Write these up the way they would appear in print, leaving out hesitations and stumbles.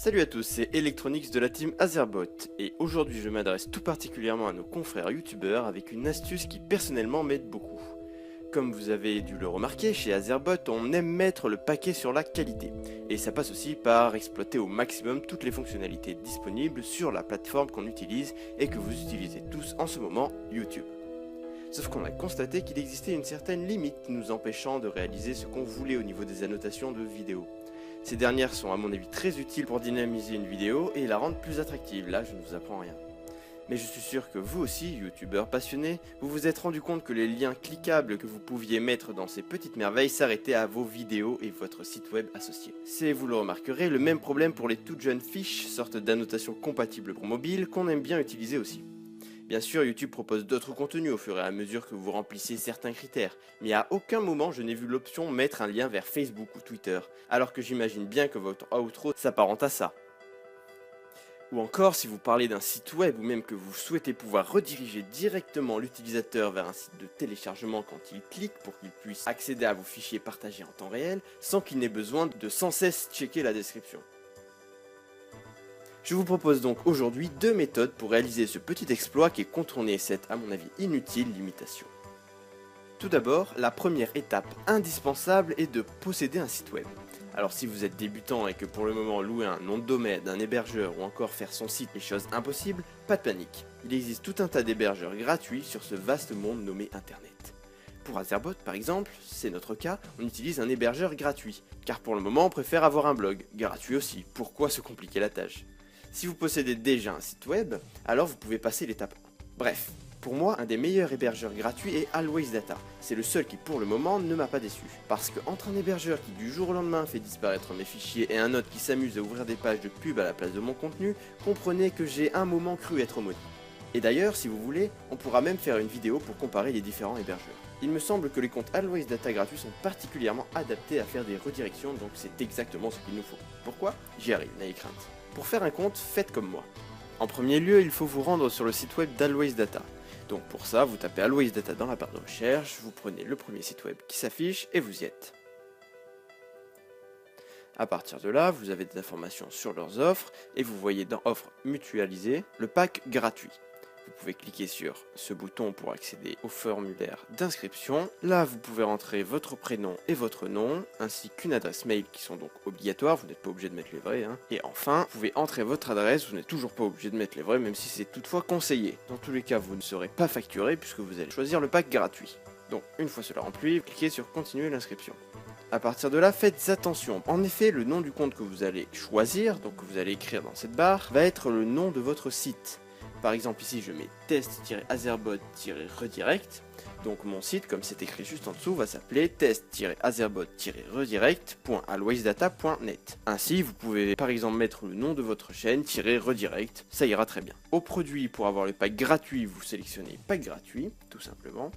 Salut à tous, c'est Electronix de la team Azerbot et aujourd'hui je m'adresse tout particulièrement à nos confrères youtubeurs avec une astuce qui personnellement m'aide beaucoup. Comme vous avez dû le remarquer, chez Azerbot on aime mettre le paquet sur la qualité et ça passe aussi par exploiter au maximum toutes les fonctionnalités disponibles sur la plateforme qu'on utilise et que vous utilisez tous en ce moment, YouTube. Sauf qu'on a constaté qu'il existait une certaine limite nous empêchant de réaliser ce qu'on voulait au niveau des annotations de vidéos. Ces dernières sont à mon avis très utiles pour dynamiser une vidéo et la rendre plus attractive, là je ne vous apprends rien. Mais je suis sûr que vous aussi, youtubeurs passionnés, vous vous êtes rendu compte que les liens cliquables que vous pouviez mettre dans ces petites merveilles s'arrêtaient à vos vidéos et votre site web associé. C'est, vous le remarquerez, le même problème pour les toutes jeunes fiches, sorte d'annotation compatible pour mobile, qu'on aime bien utiliser aussi. Bien sûr, YouTube propose d'autres contenus au fur et à mesure que vous remplissez certains critères, mais à aucun moment je n'ai vu l'option mettre un lien vers Facebook ou Twitter, alors que j'imagine bien que votre outro s'apparente à ça. Ou encore, si vous parlez d'un site web ou même que vous souhaitez pouvoir rediriger directement l'utilisateur vers un site de téléchargement quand il clique pour qu'il puisse accéder à vos fichiers partagés en temps réel, sans qu'il n'ait besoin de sans cesse checker la description. Je vous propose donc aujourd'hui deux méthodes pour réaliser ce petit exploit qui est contourné cette, à mon avis, inutile limitation. Tout d'abord, la première étape indispensable est de posséder un site web. Alors si vous êtes débutant et que pour le moment louer un nom de domaine, un hébergeur ou encore faire son site est chose impossible, pas de panique. Il existe tout un tas d'hébergeurs gratuits sur ce vaste monde nommé Internet. Pour Azerbot par exemple, c'est notre cas, on utilise un hébergeur gratuit, car pour le moment on préfère avoir un blog, gratuit aussi, pourquoi se compliquer la tâche? Si vous possédez déjà un site web, alors vous pouvez passer l'étape 1. Bref, pour moi, un des meilleurs hébergeurs gratuits est Always Data. C'est le seul qui pour le moment ne m'a pas déçu. Parce qu'entre un hébergeur qui du jour au lendemain fait disparaître mes fichiers et un autre qui s'amuse à ouvrir des pages de pub à la place de mon contenu, comprenez que j'ai un moment cru être maudit. Et d'ailleurs, si vous voulez, on pourra même faire une vidéo pour comparer les différents hébergeurs. Il me semble que les comptes Always Data gratuits sont particulièrement adaptés à faire des redirections, donc c'est exactement ce qu'il nous faut. Pourquoi? J'y arrive, n'ayez crainte. Pour faire un compte, faites comme moi. En premier lieu, il faut vous rendre sur le site web d'Always Data. Donc pour ça, vous tapez Always Data dans la barre de recherche, vous prenez le premier site web qui s'affiche et vous y êtes. A partir de là, vous avez des informations sur leurs offres et vous voyez dans Offres mutualisées le pack gratuit. Vous pouvez cliquer sur ce bouton pour accéder au formulaire d'inscription. Là, vous pouvez rentrer votre prénom et votre nom, ainsi qu'une adresse mail qui sont donc obligatoires, vous n'êtes pas obligé de mettre les vrais. Et enfin, vous pouvez entrer votre adresse, vous n'êtes toujours pas obligé de mettre les vrais, même si c'est toutefois conseillé. Dans tous les cas, vous ne serez pas facturé puisque vous allez choisir le pack gratuit. Donc, une fois cela rempli, cliquez sur Continuer l'inscription. A partir de là, faites attention. En effet, le nom du compte que vous allez choisir, donc que vous allez écrire dans cette barre, va être le nom de votre site. Par exemple ici je mets test-azerbot-redirect, donc mon site comme c'est écrit juste en dessous va s'appeler test-azerbot-redirect.alwaysdata.net. Ainsi vous pouvez par exemple mettre le nom de votre chaîne -redirect, ça ira très bien. Au produit, pour avoir le pack gratuit, vous sélectionnez pack gratuit, tout simplement.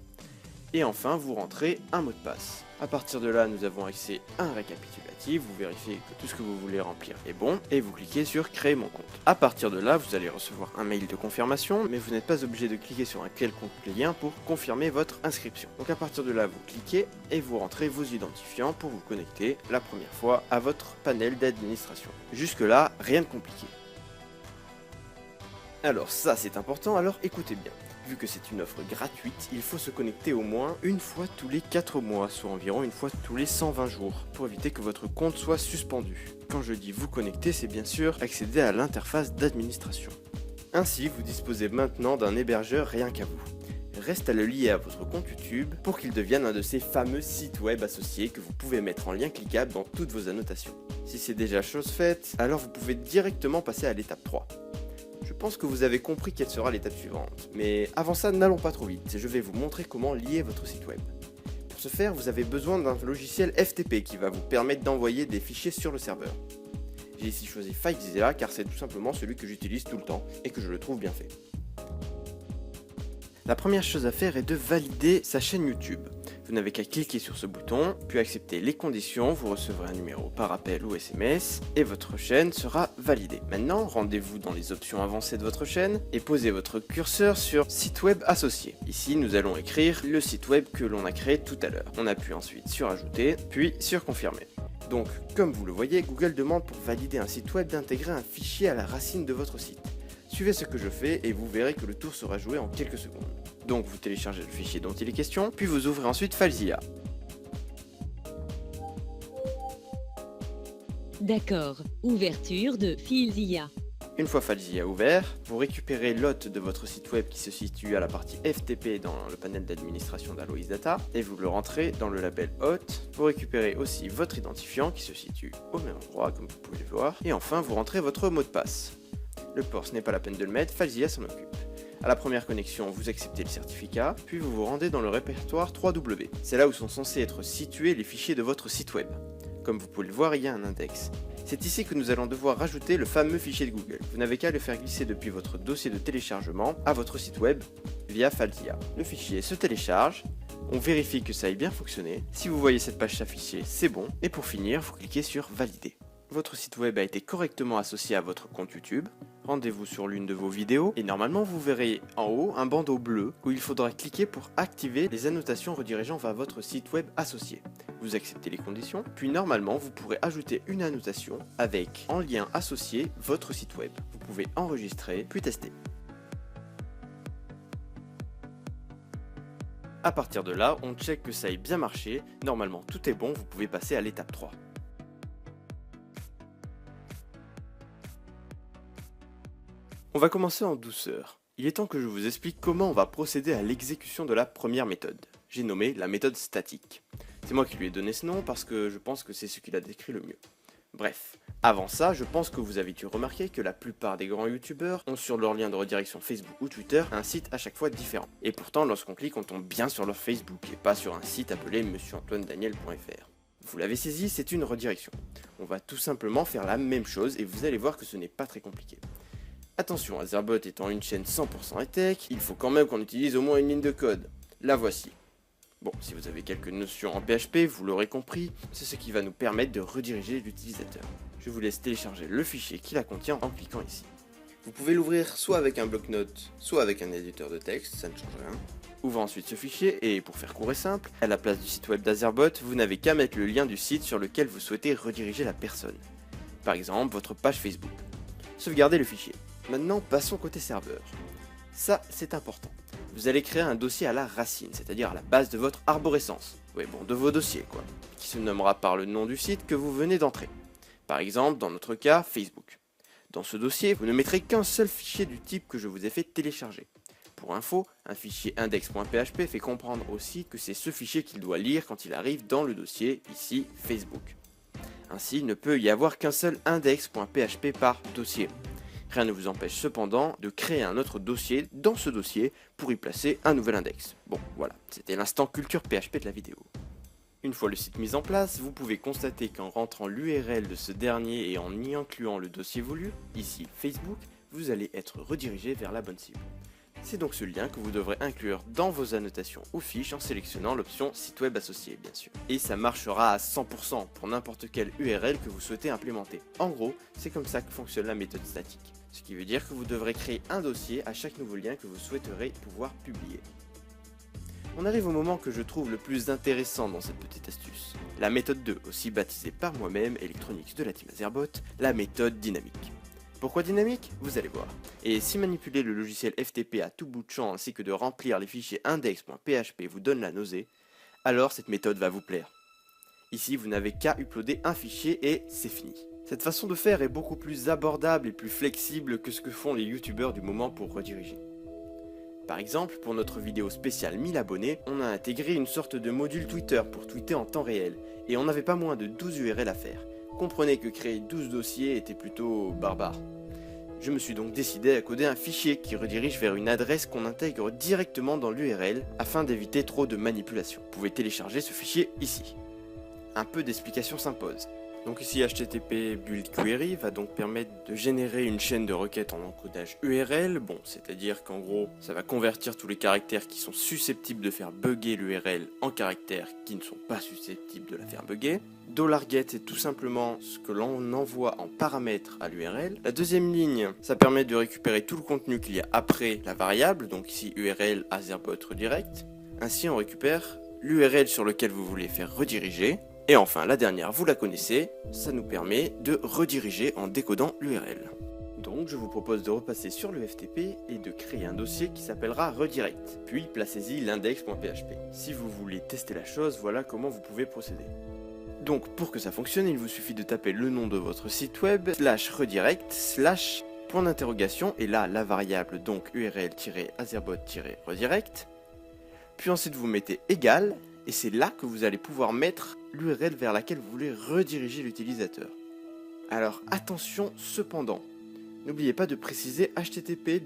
Et enfin, vous rentrez un mot de passe. A partir de là, nous avons accès à un récapitulatif, vous vérifiez que tout ce que vous voulez remplir est bon, et vous cliquez sur Créer mon compte. A partir de là, vous allez recevoir un mail de confirmation, mais vous n'êtes pas obligé de cliquer sur un quelconque lien pour confirmer votre inscription. Donc à partir de là, vous cliquez et vous rentrez vos identifiants pour vous connecter la première fois à votre panel d'administration. Jusque là, rien de compliqué. Alors ça c'est important, alors écoutez bien. Vu que c'est une offre gratuite, il faut se connecter au moins une fois tous les 4 mois, soit environ une fois tous les 120 jours, pour éviter que votre compte soit suspendu. Quand je dis vous connecter, c'est bien sûr accéder à l'interface d'administration. Ainsi, vous disposez maintenant d'un hébergeur rien qu'à vous. Reste à le lier à votre compte YouTube pour qu'il devienne un de ces fameux sites web associés que vous pouvez mettre en lien cliquable dans toutes vos annotations. Si c'est déjà chose faite, alors vous pouvez directement passer à l'étape 3. Je pense que vous avez compris quelle sera l'étape suivante, mais avant ça, n'allons pas trop vite, je vais vous montrer comment lier votre site web. Pour ce faire, vous avez besoin d'un logiciel FTP qui va vous permettre d'envoyer des fichiers sur le serveur. J'ai ici choisi FileZilla car c'est tout simplement celui que j'utilise tout le temps et que je le trouve bien fait. La première chose à faire est de valider sa chaîne YouTube. Vous n'avez qu'à cliquer sur ce bouton, puis accepter les conditions, vous recevrez un numéro par appel ou SMS, et votre chaîne sera validée. Maintenant, rendez-vous dans les options avancées de votre chaîne, et posez votre curseur sur Site web associé. Ici, nous allons écrire le site web que l'on a créé tout à l'heure. On appuie ensuite sur Ajouter, puis sur Confirmer. Donc, comme vous le voyez, Google demande pour valider un site web d'intégrer un fichier à la racine de votre site. Suivez ce que je fais et vous verrez que le tour sera joué en quelques secondes. Donc vous téléchargez le fichier dont il est question, puis vous ouvrez ensuite FileZilla. D'accord, ouverture de FileZilla. Une fois FileZilla ouvert, vous récupérez l'hôte de votre site web qui se situe à la partie FTP dans le panel d'administration d'Alois Data et vous le rentrez dans le label hôte. Vous récupérez aussi votre identifiant qui se situe au même endroit comme vous pouvez le voir et enfin vous rentrez votre mot de passe. Le port, ce n'est pas la peine de le mettre, FileZilla s'en occupe. À la première connexion, vous acceptez le certificat, puis vous vous rendez dans le répertoire 3W. C'est là où sont censés être situés les fichiers de votre site web. Comme vous pouvez le voir, il y a un index. C'est ici que nous allons devoir rajouter le fameux fichier de Google. Vous n'avez qu'à le faire glisser depuis votre dossier de téléchargement à votre site web via FileZilla. Le fichier se télécharge, on vérifie que ça ait bien fonctionné. Si vous voyez cette page s'afficher, c'est bon. Et pour finir, vous cliquez sur Valider. Votre site web a été correctement associé à votre compte YouTube. Rendez-vous sur l'une de vos vidéos et normalement vous verrez en haut un bandeau bleu où il faudra cliquer pour activer les annotations redirigeant vers votre site web associé. Vous acceptez les conditions, puis normalement vous pourrez ajouter une annotation avec en lien associé votre site web. Vous pouvez enregistrer puis tester. A partir de là, on check que ça ait bien marché. Normalement tout est bon, vous pouvez passer à l'étape 3. On va commencer en douceur. Il est temps que je vous explique comment on va procéder à l'exécution de la première méthode. J'ai nommé la méthode statique. C'est moi qui lui ai donné ce nom parce que je pense que c'est ce qui la décrit le mieux. Bref, avant ça, je pense que vous avez dû remarquer que la plupart des grands youtubeurs ont sur leur lien de redirection Facebook ou Twitter un site à chaque fois différent. Et pourtant, lorsqu'on clique, on tombe bien sur leur Facebook et pas sur un site appelé monsieurantoinedaniel.fr. Vous l'avez saisi, c'est une redirection. On va tout simplement faire la même chose et vous allez voir que ce n'est pas très compliqué. Attention, Azerbot étant une chaîne 100% high-tech, il faut quand même qu'on utilise au moins une ligne de code. La voici. Bon, si vous avez quelques notions en PHP, vous l'aurez compris, c'est ce qui va nous permettre de rediriger l'utilisateur. Je vous laisse télécharger le fichier qui la contient en cliquant ici. Vous pouvez l'ouvrir soit avec un bloc-notes, soit avec un éditeur de texte, ça ne change rien. Ouvrez ensuite ce fichier et pour faire court et simple, à la place du site web d'Azerbot, vous n'avez qu'à mettre le lien du site sur lequel vous souhaitez rediriger la personne. Par exemple, votre page Facebook. Sauvegardez le fichier. Maintenant, passons côté serveur. Ça, c'est important. Vous allez créer un dossier à la racine, c'est-à-dire à la base de votre arborescence. Oui, bon, de vos dossiers, quoi. Qui se nommera par le nom du site que vous venez d'entrer. Par exemple, dans notre cas, Facebook. Dans ce dossier, vous ne mettrez qu'un seul fichier du type que je vous ai fait télécharger. Pour info, un fichier index.php fait comprendre aussi que c'est ce fichier qu'il doit lire quand il arrive dans le dossier, ici, Facebook. Ainsi, il ne peut y avoir qu'un seul index.php par dossier. Rien ne vous empêche cependant de créer un autre dossier dans ce dossier pour y placer un nouvel index. Bon, voilà, c'était l'instant culture PHP de la vidéo. Une fois le site mis en place, vous pouvez constater qu'en rentrant l'URL de ce dernier et en y incluant le dossier voulu, ici Facebook, vous allez être redirigé vers la bonne cible. C'est donc ce lien que vous devrez inclure dans vos annotations ou fiches en sélectionnant l'option site web associé bien sûr. Et ça marchera à 100% pour n'importe quelle URL que vous souhaitez implémenter. En gros, c'est comme ça que fonctionne la méthode statique. Ce qui veut dire que vous devrez créer un dossier à chaque nouveau lien que vous souhaiterez pouvoir publier. On arrive au moment que je trouve le plus intéressant dans cette petite astuce. La méthode 2, aussi baptisée par moi-même, Electronics de la team Azerbot, la méthode dynamique. Pourquoi dynamique? Vous allez voir. Et si manipuler le logiciel FTP à tout bout de champ ainsi que de remplir les fichiers index.php vous donne la nausée, alors cette méthode va vous plaire. Ici, vous n'avez qu'à uploader un fichier et c'est fini. Cette façon de faire est beaucoup plus abordable et plus flexible que ce que font les youtubeurs du moment pour rediriger. Par exemple, pour notre vidéo spéciale 1000 abonnés, on a intégré une sorte de module Twitter pour tweeter en temps réel, et on n'avait pas moins de 12 URL à faire. Comprenez que créer 12 dossiers était plutôt barbare. Je me suis donc décidé à coder un fichier qui redirige vers une adresse qu'on intègre directement dans l'URL afin d'éviter trop de manipulation. Vous pouvez télécharger ce fichier ici. Un peu d'explication s'impose. Donc ici HTTP build query va donc permettre de générer une chaîne de requêtes en encodage URL, bon c'est-à-dire qu'en gros ça va convertir tous les caractères qui sont susceptibles de faire bugger l'URL en caractères qui ne sont pas susceptibles de la faire bugger. $get est tout simplement ce que l'on envoie en paramètre à l'URL. La deuxième ligne, ça permet de récupérer tout le contenu qu'il y a après la variable, donc ici URL Azerbot redirect. Ainsi on récupère l'URL sur lequel vous voulez faire rediriger. Et enfin, la dernière, vous la connaissez, ça nous permet de rediriger en décodant l'URL. Donc je vous propose de repasser sur le FTP et de créer un dossier qui s'appellera redirect, puis placez-y l'index.php. Si vous voulez tester la chose, voilà comment vous pouvez procéder. Donc pour que ça fonctionne, il vous suffit de taper le nom de votre site web, /redirect, point d'interrogation, et là la variable donc url-azerbot-redirect, puis ensuite vous mettez égal, et c'est là que vous allez pouvoir mettre l'URL vers laquelle vous voulez rediriger l'utilisateur. Alors attention cependant, n'oubliez pas de préciser http :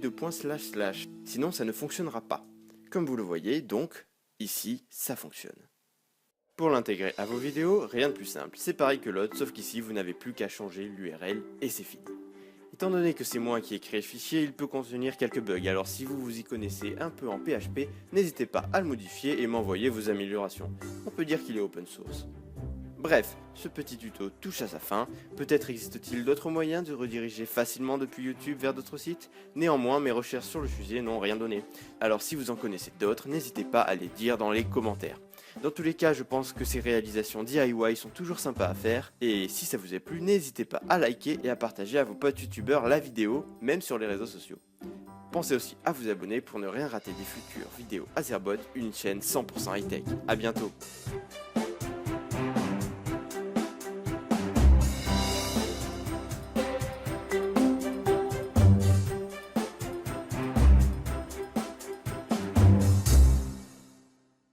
sinon ça ne fonctionnera pas. Comme vous le voyez, donc, ici, ça fonctionne. Pour l'intégrer à vos vidéos, rien de plus simple, c'est pareil que l'autre, sauf qu'ici vous n'avez plus qu'à changer l'URL et c'est fini. Étant donné que c'est moi qui ai créé le fichier, il peut contenir quelques bugs, alors si vous vous y connaissez un peu en PHP, n'hésitez pas à le modifier et m'envoyer vos améliorations. On peut dire qu'il est open source. Bref, ce petit tuto touche à sa fin, peut-être existe-t-il d'autres moyens de rediriger facilement depuis YouTube vers d'autres sites. Néanmoins, mes recherches sur le sujet n'ont rien donné. Alors si vous en connaissez d'autres, n'hésitez pas à les dire dans les commentaires. Dans tous les cas, je pense que ces réalisations DIY sont toujours sympas à faire, et si ça vous a plu, n'hésitez pas à liker et à partager à vos potes youtubeurs la vidéo, même sur les réseaux sociaux. Pensez aussi à vous abonner pour ne rien rater des futures vidéos Azerbot, une chaîne 100% high-tech. A bientôt.